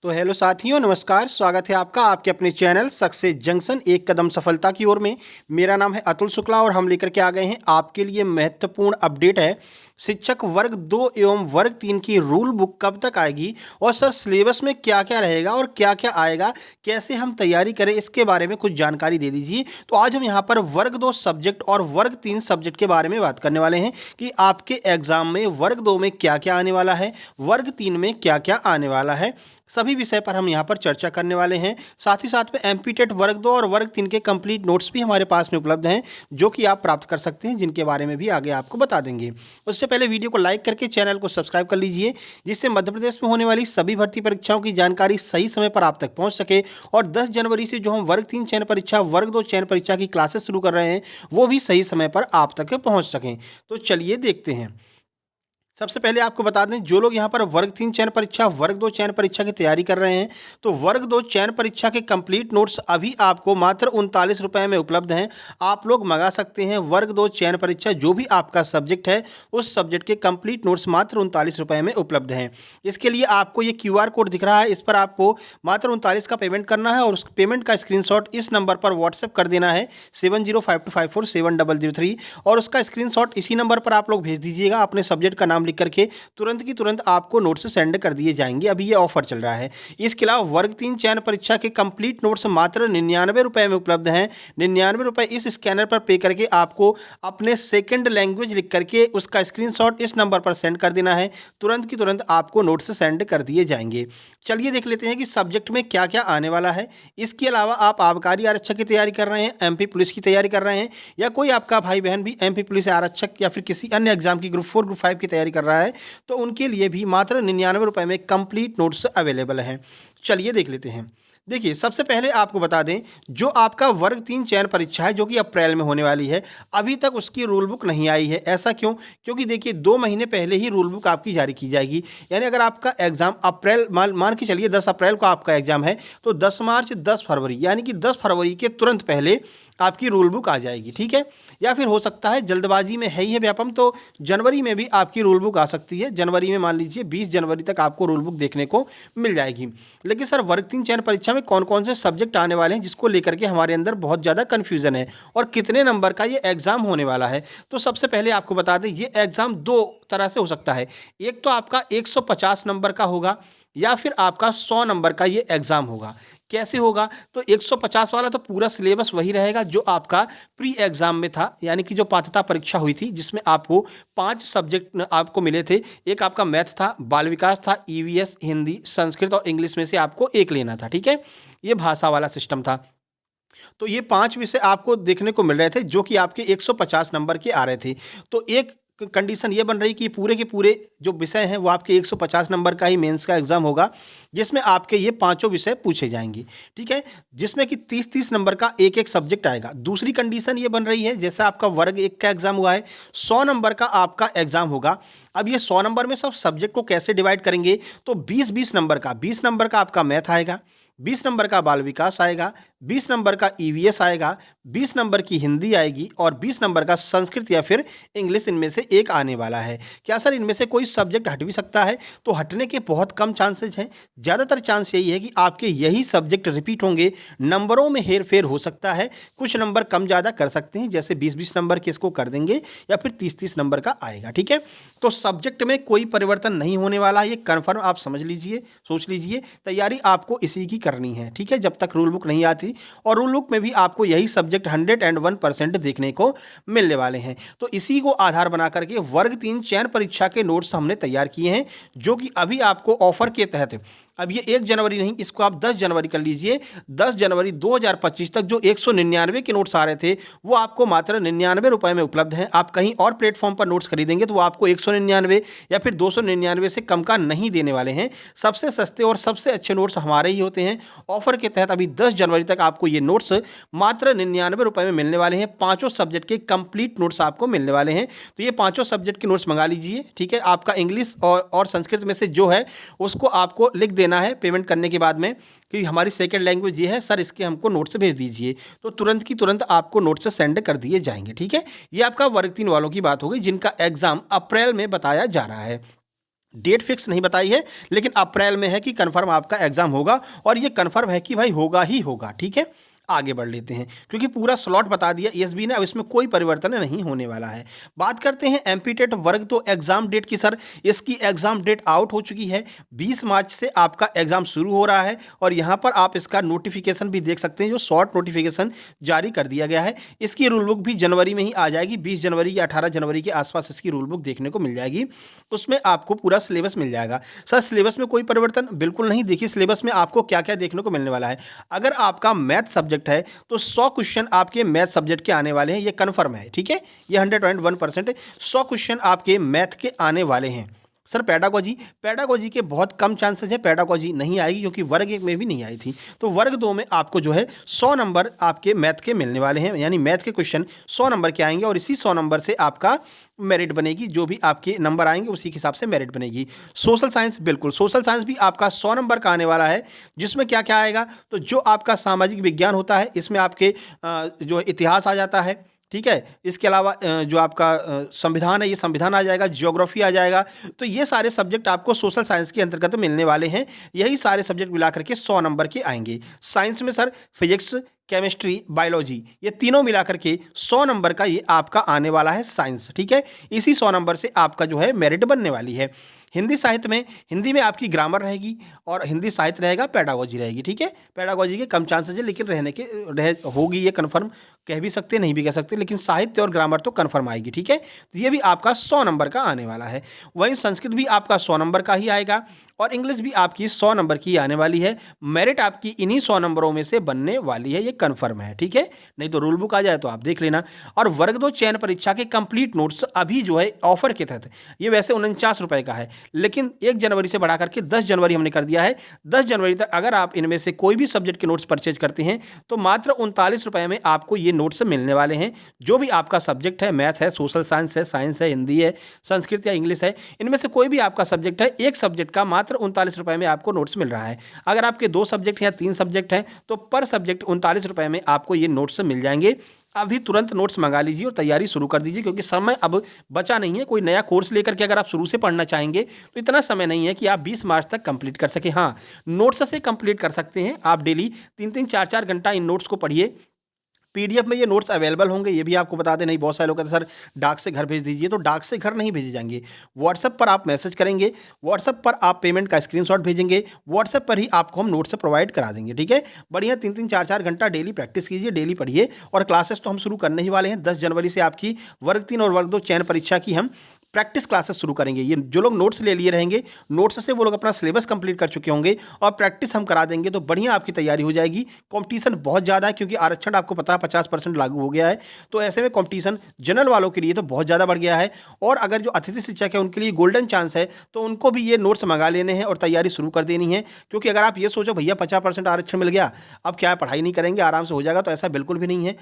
तो हेलो साथियों, नमस्कार। स्वागत है आपका आपके अपने चैनल सक्सेस जंक्शन एक कदम सफलता की ओर में। मेरा नाम है अतुल शुक्ला और हम लेकर के आ गए हैं आपके लिए महत्वपूर्ण अपडेट है। शिक्षक वर्ग 2 एवं वर्ग 3 की रूल बुक कब तक आएगी और सर सिलेबस में क्या क्या रहेगा और क्या क्या आएगा, कैसे हम तैयारी करें, इसके बारे में कुछ जानकारी दे दीजिए। तो आज हम यहाँ पर वर्ग 2 सब्जेक्ट और वर्ग 3 सब्जेक्ट के बारे में बात करने वाले हैं कि आपके एग्जाम में वर्ग 2 में क्या क्या आने वाला है, वर्ग 3 में क्या क्या आने वाला है। सभी विषय पर हम यहाँ पर चर्चा करने वाले हैं। साथ ही साथ में एमपीटेट वर्ग 2 और वर्ग 3 के कंप्लीट नोट्स भी हमारे पास में उपलब्ध हैं, जो कि आप प्राप्त कर सकते हैं, जिनके बारे में भी आगे आपको बता देंगे। उससे पहले वीडियो को लाइक करके चैनल को सब्सक्राइब कर लीजिए, जिससे मध्य प्रदेश में होने वाली सभी भर्ती परीक्षाओं की जानकारी सही समय पर आप तक पहुँच सके। और 10 जनवरी से जो हम वर्ग 3 चयन परीक्षा, वर्ग 2 चयन परीक्षा की क्लासेस शुरू कर रहे हैं, वो भी सही समय पर आप तक पहुँच सकें। तो चलिए देखते हैं। सबसे पहले आपको बता दें, जो लोग यहाँ पर वर्ग 3 चयन परीक्षा, वर्ग 2 चयन परीक्षा की तैयारी कर रहे हैं, तो वर्ग 2 चयन परीक्षा के कंप्लीट नोट्स अभी आपको मात्र 39 रुपये में उपलब्ध हैं। आप लोग मंगा सकते हैं। वर्ग 2 चयन परीक्षा जो भी आपका सब्जेक्ट है, उस सब्जेक्ट के कंप्लीट नोट्स मात्र 39 रुपये में उपलब्ध हैं। इसके लिए आपको ये QR कोड दिख रहा है, इस पर आपको मात्र 39 का पेमेंट करना है और उस पेमेंट का स्क्रीनशॉट इस नंबर पर व्हाट्सएप कर देना है 7052547003, और उसका स्क्रीनशॉट इसी नंबर पर आप लोग भेज दीजिएगा। अपने सब्जेक्ट का नाम लिख करके तुरंत की तुरंत आपको नोट्स सेंड कर दिए जाएंगे। अभी ये ऑफर चल रहा है। इसके अलावा वर्ग 3 चयन परीक्षा के कंप्लीट नोट्स मात्र 99 रुपये में उपलब्ध हैं। 99 रुपये इस स्कैनर पर पे करके आपको अपने सेकंड लैंग्वेज लिख करके उसका स्क्रीनशॉट इस नंबर पर सेंड कर देना है। तुरंत की तुरंत आपको नोट्स सेंड कर दिए जाएंगे। चलिए देख लेते हैं कि सब्जेक्ट में क्या क्या आने वाला है। इसके अलावा आप आबकारी आरक्षक की तैयारी कर रहे हैं, MP पुलिस की तैयारी कर रहे हैं, या कोई आपका भाई बहन भी MP पुलिस आरक्षक या फिर किसी अन्य एग्जाम की ग्रुप 4 ग्रुप 5 की तैयारी कर रहा है, तो उनके लिए भी मात्र 99 रुपये में कंप्लीट नोट्स अवेलेबल हैं। चलिए देख लेते हैं। देखिए, सबसे पहले आपको बता दें, जो आपका वर्ग 3 चयन परीक्षा है, जो कि अप्रैल में होने वाली है, अभी तक उसकी रूल बुक नहीं आई है। ऐसा क्यों? क्योंकि देखिए 2 महीने पहले ही रूल बुक आपकी जारी की जाएगी। यानी अगर आपका एग्जाम अप्रैल मान के चलिए 10 अप्रैल को आपका एग्जाम है, तो 10 मार्च 10 फरवरी, यानी कि 10 फरवरी के तुरंत पहले आपकी रूल बुक आ जाएगी। ठीक है, या फिर हो सकता है जल्दबाजी में है ही है व्यापम, तो जनवरी में भी आपकी रूल बुक आ सकती है। जनवरी में मान लीजिए 20 जनवरी तक आपको रूल बुक देखने को मिल जाएगी। लेकिन सर, वर्ग 3 चयन परीक्षा में कौन कौन से सब्जेक्ट आने वाले हैं, जिसको लेकर के हमारे अंदर बहुत ज़्यादा कन्फ्यूजन है, और कितने नंबर का ये एग्जाम होने वाला है। तो सबसे पहले आपको बता दें, ये एग्जाम 2 तरह से हो सकता है। एक तो आपका 150 नंबर का होगा, या फिर आपका 100 नंबर का ये एग्जाम होगा। कैसे होगा? तो 150 वाला तो पूरा सिलेबस वही रहेगा जो आपका प्री एग्जाम में था, यानी कि जो पात्रता परीक्षा हुई थी, जिसमें आपको 5 सब्जेक्ट आपको मिले थे। एक आपका मैथ था, बाल विकास था, EVS, हिंदी, संस्कृत और इंग्लिश में से आपको एक लेना था। ठीक है, ये भाषा वाला सिस्टम था। तो ये 5 विषय आपको देखने को मिल रहे थे, जो कि आपके 150 नंबर के आ रहे थे। तो एक कंडीशन ये बन रही कि पूरे के पूरे जो विषय हैं, वो आपके 150 नंबर का ही मेंस का एग्जाम होगा, जिसमें आपके ये पांचों विषय पूछे जाएंगे। ठीक है, जिसमें कि 30-30 नंबर का एक एक सब्जेक्ट आएगा। दूसरी कंडीशन ये बन रही है, जैसा आपका वर्ग 1 का एग्जाम हुआ है, 100 नंबर का आपका एग्जाम होगा। अब ये 100 नंबर में सब सब्जेक्ट को कैसे डिवाइड करेंगे? तो 20-20 नंबर का, 20 नंबर का आपका मैथ आएगा, 20 नंबर का बाल विकास आएगा, 20 नंबर का EVS आएगा, 20 नंबर की हिंदी आएगी, और 20 नंबर का संस्कृत या फिर इंग्लिश, इनमें से एक आने वाला है। क्या सर, इनमें से कोई सब्जेक्ट हट भी सकता है? तो हटने के बहुत कम चांसेज हैं। ज़्यादातर चांस यही है कि आपके यही सब्जेक्ट रिपीट होंगे। नंबरों में हेर फेर हो सकता है, कुछ नंबर कम ज़्यादा कर सकते हैं, जैसे 20-20 नंबर के इसको कर देंगे, या फिर 30-30 नंबर का आएगा। ठीक है, तो सब्जेक्ट में कोई परिवर्तन नहीं होने वाला है, ये कन्फर्म आप समझ लीजिए, सोच लीजिए। तैयारी आपको इसी की करनी है। ठीक है, जब तक रूल बुक नहीं आती, और रूल बुक में भी आपको यही सब्जेक्ट 101% देखने को मिलने वाले हैं। तो इसी को आधार बना करके वर्ग 3 चयन परीक्षा के नोट्स हमने तैयार किए हैं, जो कि अभी आपको ऑफर के तहत, अब ये 1 जनवरी नहीं, इसको आप 10 जनवरी कर लीजिए। 10 जनवरी 2025 तक जो 199 के नोट्स आ रहे थे, वो आपको मात्र 99 रुपये में उपलब्ध हैं। आप कहीं और प्लेटफॉर्म पर नोट्स खरीदेंगे तो वो आपको 199 या फिर 299 से कम का नहीं देने वाले हैं। सबसे सस्ते और सबसे अच्छे नोट्स हमारे ही होते हैं। ऑफर के तहत अभी 10 जनवरी तक आपको ये नोट्स मात्र 99 रुपये में मिलने वाले हैं। पाँचों सब्जेक्ट के कंप्लीट नोट्स आपको मिलने वाले हैं। तो ये पाँचों सब्जेक्ट के नोट्स मंगा लीजिए। ठीक है, आपका इंग्लिश और संस्कृत में से जो है, उसको आपको लिख देना है पेमेंट करने के बाद में कि हमारी सेकंड लैंग्वेज ये है सर, इसके हमको नोट्स भेज दीजिए। तो तुरंत की तुरंत आपको नोट्स सेंड कर दिए जाएंगे। ठीक है, ये आपका वर्ग 3 वालों की बात हो गई, जिनका एग्जाम अप्रैल में बताया जा रहा है। डेट फिक्स नहीं बताई है, लेकिन अप्रैल में है कि कन्फर्म आपका एग्जाम होगा, और ये कन्फर्म है कि भाई होगा ही होगा। ठीक है, आगे बढ़ लेते हैं, क्योंकि पूरा स्लॉट बता दिया ईएसबी ने, अब इसमें कोई परिवर्तन नहीं होने वाला है। बात करते हैं एमपी टेट वर्ग 2 एग्जाम डेट की। सर इसकी एग्जाम डेट आउट हो चुकी है, 20 मार्च से आपका एग्जाम शुरू हो रहा है, और यहाँ पर आप इसका नोटिफिकेशन भी देख सकते हैं, जो शॉर्ट नोटिफिकेशन जारी कर दिया गया है। इसकी रूल बुक भी जनवरी में ही आ जाएगी, 20 जनवरी या 18 जनवरी के आसपास इसकी रूल बुक देखने को मिल जाएगी। उसमें आपको पूरा सिलेबस मिल जाएगा। सर सिलेबस में कोई परिवर्तन बिल्कुल नहीं। देखिए सिलेबस में आपको क्या क्या देखने को मिलने वाला है। अगर आपका मैथ सब्जेक्ट है तो 100 क्वेश्चन आपके मैथ सब्जेक्ट के आने वाले हैं, ये कन्फर्म है। ठीक है, ये 101% 100 क्वेश्चन आपके मैथ के आने वाले हैं। सर पैडागोजी के बहुत कम चांसेस है, पैडागोजी नहीं आएगी, क्योंकि वर्ग 1 में भी नहीं आई थी। तो वर्ग 2 में आपको जो है 100 नंबर आपके मैथ के मिलने वाले हैं, यानी मैथ के क्वेश्चन 100 नंबर के आएंगे, और इसी 100 नंबर से आपका मेरिट बनेगी। जो भी आपके नंबर आएंगे उसी के हिसाब से मेरिट बनेगी। सोशल साइंस, बिल्कुल सोशल साइंस भी आपका 100 नंबर का आने वाला है, जिसमें क्या क्या आएगा, तो जो आपका सामाजिक विज्ञान होता है इसमें आपके जो इतिहास आ जाता है। ठीक है, इसके अलावा जो आपका संविधान है, ये संविधान आ जाएगा, ज्योग्राफी आ जाएगा। तो ये सारे सब्जेक्ट आपको सोशल साइंस के अंतर्गत मिलने वाले हैं। यही सारे सब्जेक्ट मिलाकर के 100 नंबर के आएंगे। साइंस में सर फिजिक्स, केमिस्ट्री, बायोलॉजी, ये तीनों मिलाकर के 100 नंबर का ये आपका आने वाला है साइंस। ठीक है, इसी 100 नंबर से आपका जो है मेरिट बनने वाली है। हिंदी साहित्य में, हिंदी में आपकी ग्रामर रहेगी, और हिंदी साहित्य रहेगा, पैडागोजी रहेगी। ठीक है, पैडागोजी के कम चांसेस है, लेकिन होगी ये कन्फर्म, कह भी सकते नहीं भी कह सकते, लेकिन साहित्य और ग्रामर तो कन्फर्म आएगी। ठीक है, तो ये भी आपका 100 नंबर का आने वाला है। वहीं संस्कृत भी आपका 100 नंबर का ही आएगा, और इंग्लिश भी आपकी 100 नंबर की आने वाली है। मेरिट आपकी इन्हीं 100 नंबरों में से बनने वाली है, ये कन्फर्म है। ठीक है, नहीं तो रूल बुक आ जाए तो आप देख लेना। और वर्ग 2 चयन परीक्षा के कंप्लीट नोट्स अभी जो है ऑफर के तहत, ये वैसे 49 रुपए का है, लेकिन 1 जनवरी से बढ़ा करके 10 जनवरी हमने कर दिया है। 10 जनवरी तक अगर आप इनमें से कोई भी सब्जेक्ट के नोट्स परचेज करते हैं तो मात्र 39 रुपए में आपको ये नोट्स मिलने वाले हैं। जो भी आपका सब्जेक्ट है, मैथ है, सोशल साइंस है, साइंस है, हिंदी है, संस्कृत या इंग्लिश है, इनमें से कोई भी आपका सब्जेक्ट है, एक सब्जेक्ट का मात्र 39 रुपए में आपको नोट्स मिल रहा है। अगर आपके 2 सब्जेक्ट या 3 सब्जेक्ट हैं तो पर सब्जेक्ट 39 रुपए में आपको ये नोट्स मिल जाएंगे। अभी तुरंत नोट्स मंगा लीजिए और तैयारी शुरू कर दीजिए, क्योंकि समय अब बचा नहीं है। कोई नया कोर्स लेकर के अगर आप शुरू से पढ़ना चाहेंगे तो इतना समय नहीं है कि आप 20 मार्च तक कंप्लीट कर सके। हाँ, नोट्स से कंप्लीट कर सकते हैं आप। डेली 3-3 4-4 घंटा इन नोट्स को पढ़िए। पीडीएफ में ये नोट्स अवेलेबल होंगे, ये भी आपको बता दें। नहीं, बहुत सारे लोग कहते हैं सर डाक से घर भेज दीजिए, तो डाक से घर नहीं भेजे जाएंगे। व्हाट्सएप पर आप मैसेज करेंगे, व्हाट्सएप पर आप पेमेंट का स्क्रीनशॉट भेजेंगे, व्हाट्सएप पर ही आपको हम नोट्स प्रोवाइड करा देंगे। ठीक है, बढ़िया 3-3 4-4 घंटा डेली प्रैक्टिस कीजिए, डेली पढ़िए। और क्लासेस तो हम शुरू करने ही वाले हैं। 10 जनवरी से आपकी वर्ग 3 और वर्ग 2 चयन परीक्षा की हम प्रैक्टिस क्लासेस शुरू करेंगे। ये जो लोग नोट्स ले लिए रहेंगे, नोट्स से वो लोग अपना सिलेबस कंप्लीट कर चुके होंगे, और प्रैक्टिस हम करा देंगे, तो बढ़िया आपकी तैयारी हो जाएगी। कंपटीशन बहुत ज़्यादा है, क्योंकि आरक्षण आपको पता है 50% लागू हो गया है। तो ऐसे में कंपटीशन जनरल वालों के लिए तो बहुत ज़्यादा बढ़ गया है। और अगर जो अतिथि शिक्षक है उनके लिए गोल्डन चांस है, तो उनको भी ये नोट्स मंगा लेने हैं और तैयारी शुरू कर देनी है। क्योंकि अगर आप ये सोचो भैया 50% आरक्षण मिल गया, अब क्या है, पढ़ाई नहीं करेंगे, आराम से हो जाएगा, तो ऐसा बिल्कुल भी नहीं है।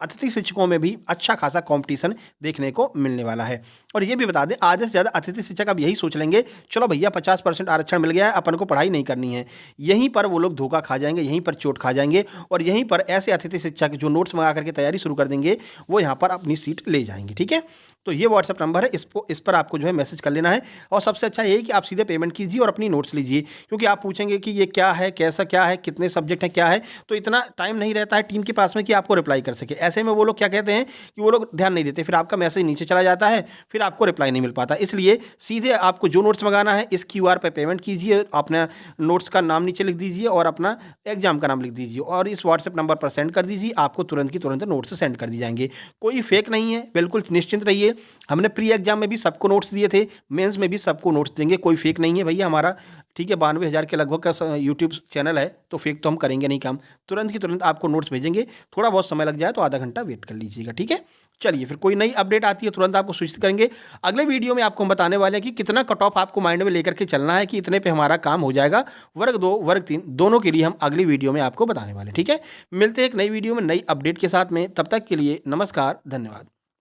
अतिथि शिक्षकों में भी अच्छा खासा कंपटीशन देखने को मिलने वाला है। और ये भी बता दें, आधे से ज़्यादा अतिथि शिक्षक अब यही सोच लेंगे, चलो भैया 50% आरक्षण मिल गया है, अपन को पढ़ाई नहीं करनी है। यहीं पर वो लोग धोखा खा जाएंगे, यहीं पर चोट खा जाएंगे, और यहीं पर ऐसे अतिथि शिक्षक जो नोट्स मंगा करके तैयारी शुरू कर देंगे, वो यहाँ पर अपनी सीट ले जाएंगे। ठीक है, तो ये व्हाट्सअप नंबर है, इस पर आपको जो है मैसेज कर लेना है। और सबसे अच्छा यही कि आप सीधे पेमेंट कीजिए और अपनी नोट्स लीजिए, क्योंकि आप पूछेंगे कि ये क्या है, कैसा क्या है, कितने सब्जेक्ट हैं, क्या है, तो इतना टाइम नहीं रहता है टीम के पास में कि आपको रिप्लाई कर सके। ऐसे में वो लोग क्या कहते हैं कि वो लोग ध्यान नहीं देते, फिर आपका मैसेज नीचे चला जाता है, फिर आपको रिप्लाई नहीं मिल पाता। इसलिए सीधे आपको जो नोट्स मंगाना है, इस क्यूआर पे पेमेंट कीजिए, अपना नोट्स का नाम नीचे लिख दीजिए और अपना एग्जाम का नाम लिख दीजिए, और इस व्हाट्सएप नंबर पर सेंड कर दीजिए। आपको तुरंत की तुरंत नोट्स सेंड कर दिए जाएंगे। कोई फेक नहीं है, बिल्कुल निश्चिंत रहिए। हमने प्री एग्जाम में भी सबको नोट्स दिए थे, मेंस में भी सबको नोट्स देंगे, कोई फेक नहीं है भैया हमारा। ठीक है, 92,000 के लगभग का यूट्यूब चैनल है, तो फेक तो हम करेंगे नहीं काम। तुरंत की तुरंत आपको नोट्स भेजेंगे। थोड़ा बहुत समय लग जाए तो आधा घंटा वेट कर लीजिएगा। ठीक है, चलिए फिर कोई नई अपडेट आती है तुरंत आपको सूचित करेंगे। अगले वीडियो में आपको हम बताने वाले हैं कि कितना कट ऑफ आपको माइंड में लेकर के चलना है, कि इतने पे हमारा काम हो जाएगा। वर्ग 2 वर्ग 3 दोनों के लिए हम अगली वीडियो में आपको बताने वाले। ठीक है, मिलते हैं एक नई वीडियो में नई अपडेट के साथ में। तब तक के लिए नमस्कार, धन्यवाद।